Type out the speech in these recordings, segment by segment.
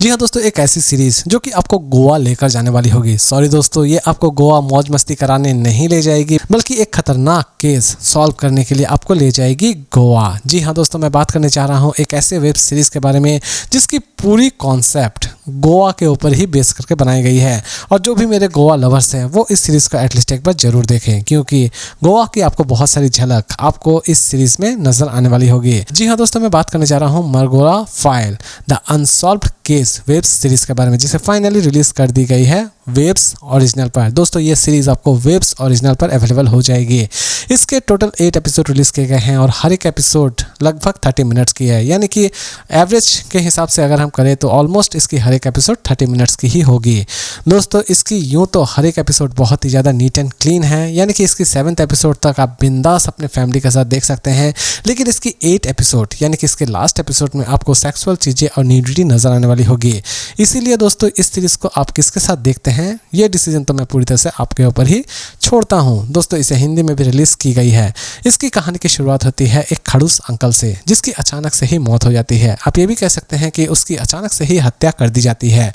जी हाँ दोस्तों, एक ऐसी सीरीज जो कि आपको गोवा लेकर जाने वाली होगी। सॉरी दोस्तों, ये आपको गोवा मौज मस्ती कराने नहीं ले जाएगी, बल्कि एक खतरनाक केस सॉल्व करने के लिए आपको ले जाएगी गोवा। जी हाँ दोस्तों, मैं बात करने चाह रहा हूँ एक ऐसे वेब सीरीज के बारे में जिसकी पूरी कॉन्सेप्ट गोवा के ऊपर ही बेस करके बनाई गई है। और जो भी मेरे गोवा लवर्स हैं वो इस सीरीज को एटलीस्ट एक बार जरूर देखें, क्योंकि गोवा की आपको बहुत सारी झलक आपको इस सीरीज में नजर आने वाली होगी। जी हाँ दोस्तों, मैं बात करने जा रहा हूँ मरगोरा file the unsolved case web series के बारे में, जिसे फाइनली रिलीज कर दी गई है वेब्स ओरिजिनल पर। दोस्तों ये सीरीज आपको वेब्स ओरिजिनल पर अवेलेबल हो जाएगी। इसके टोटल 8 एपिसोड रिलीज किए गए हैं और हर एक एपिसोड लगभग 30 मिनट्स की है, यानी कि एवरेज के हिसाब से अगर हम करें तो ऑलमोस्ट इसकी हर एक एपिसोड 30 मिनट्स की ही होगी। दोस्तों इसकी यूँ तो हर एक एपिसोड बहुत ही ज़्यादा नीट एंड क्लीन है, यानी कि इसकी 7th एपिसोड तक आप बिंदास अपने फैमिली के साथ देख सकते हैं। लेकिन इसकी 8 एपिसोड यानी कि इसके लास्ट एपिसोड में आपको सेक्सुअल चीज़ें और न्यूडिटी नजर आने वाली होगी। इसीलिए दोस्तों इस सीरीज को आप किसके साथ देखते हैं ये डिसीजन तो मैं पूरी तरह से आपके ऊपर ही छोड़ता हूं। दोस्तों इसे हिंदी में भी रिलीज की गई है। इसकी कहानी की शुरुआत होती है एक खड़ूस अंकल से, जिसकी अचानक से ही मौत हो जाती है। आप ये भी कह सकते हैं कि उसकी अचानक से ही हत्या कर दी जाती है।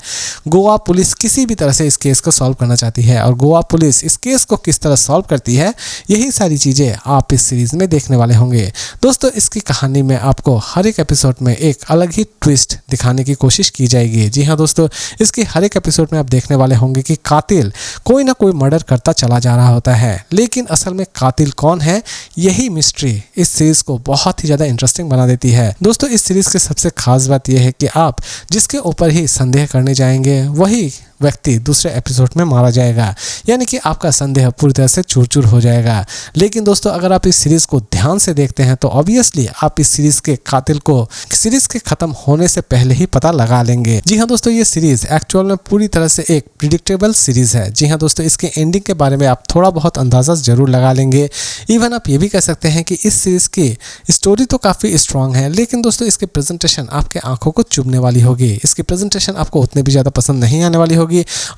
गोवा पुलिस किसी भी तरह से इस केस को सॉल्व करना चाहती है, और गोवा पुलिस इस केस को किस तरह सॉल्व करती है यही सारी चीजें आप इस सीरीज में देखने वाले होंगे। दोस्तों इसकी कहानी में आपको हर एक एपिसोड में एक अलग ही ट्विस्ट दिखाने की कोशिश की जाएगी। जी हाँ दोस्तों, इसकी हर एक एपिसोड में आप देखने वाले होंगे कि कातिल कोई ना कोई मर्डर करता चला जा रहा होता है, लेकिन असल में कातिल कौन है यही मिस्ट्री इस सीरीज को बहुत ही ज्यादा इंटरेस्टिंग बना देती है। दोस्तों इस सीरीज की सबसे खास बात यह है कि आप जिसके ऊपर ही संदेह करने जाएंगे वही व्यक्ति दूसरे एपिसोड में मारा जाएगा, यानी कि आपका संदेह पूरी तरह से चूर चूर हो जाएगा। लेकिन दोस्तों अगर आप इस सीरीज को ध्यान से देखते हैं तो ऑब्वियसली आप इस सीरीज के कातिल को सीरीज के खत्म होने से पहले ही पता लगा लेंगे। जी हाँ दोस्तों, ये सीरीज एक्चुअल में पूरी तरह से एक प्रिडिक्टेबल सीरीज है। जी हाँ दोस्तों, इसके एंडिंग के बारे में आप थोड़ा बहुत अंदाजा जरूर लगा लेंगे। इवन आप ये भी कह सकते हैं कि इस सीरीज की स्टोरी तो काफी स्ट्रांग है, लेकिन दोस्तों इसकी प्रेजेंटेशन आपके आंखों को चुभने वाली होगी। इसकी प्रेजेंटेशन आपको उतनी भी ज्यादा पसंद नहीं आने वाली होगी,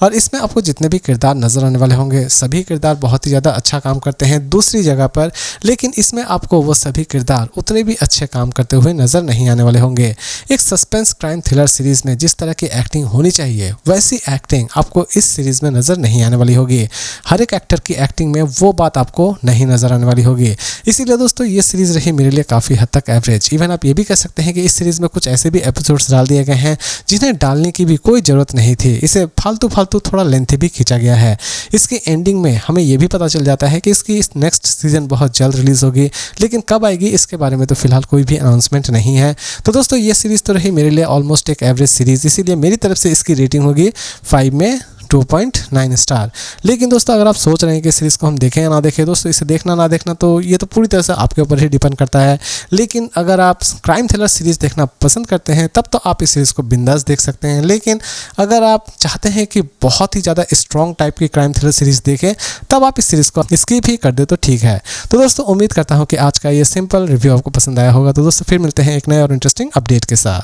और इसमें आपको जितने भी किरदार नजर आने वाले होंगे सभी किरदार बहुत ही ज़्यादा अच्छा काम करते हैं दूसरी जगह पर, लेकिन इसमें आपको वो सभी किरदार उतने भी अच्छे काम करते हुए नजर नहीं आने वाले होंगे। एक सस्पेंस क्राइम थ्रिलर सीरीज में जिस तरह की एक्टिंग होनी चाहिए वैसी एक्टिंग आपको इस सीरीज में नजर नहीं आने वाली होगी। हर एक एक्टर की एक्टिंग में वो बात आपको नहीं नजर आने वाली होगी। इसीलिए दोस्तों ये सीरीज रही मेरे लिए काफ़ी हद तक एवरेज। इवन आप ये भी कह सकते हैं कि इस सीरीज में कुछ ऐसे भी एपिसोड्स डाल दिए गए हैं जिन्हें डालने की भी कोई ज़रूरत नहीं थी। इसे फालतू थोड़ा लेंथी भी खींचा गया है। इसकी एंडिंग में हमें यह भी पता चल जाता है कि इसकी इस नेक्स्ट सीजन बहुत जल्द रिलीज होगी, लेकिन कब आएगी इसके बारे में तो फिलहाल कोई भी अनाउंसमेंट नहीं है। तो दोस्तों ये सीरीज तो रही मेरे लिए ऑलमोस्ट एक एवरेज सीरीज, इसीलिए मेरी तरफ से इसकी रेटिंग होगी 5 में 2.9 स्टार। लेकिन दोस्तों अगर आप सोच रहे हैं कि सीरीज को हम देखें या ना देखें, दोस्तों इसे देखना ना देखना तो ये तो पूरी तरह से आपके ऊपर ही डिपेंड करता है। लेकिन अगर आप क्राइम थ्रिलर सीरीज देखना पसंद करते हैं तब तो आप इस सीरीज को बिंदास देख सकते हैं। लेकिन अगर आप चाहते हैं कि बहुत ही ज़्यादा स्ट्रॉन्ग टाइप की क्राइम थ्रिलर सीरीज देखें तब आप इस सीरीज को स्किप ही कर दे तो ठीक है। तो दोस्तों उम्मीद करता हूँ कि आज का ये सिंपल रिव्यू आपको पसंद आया होगा। तो दोस्तों फिर मिलते हैं एक नए और इंटरेस्टिंग अपडेट के साथ।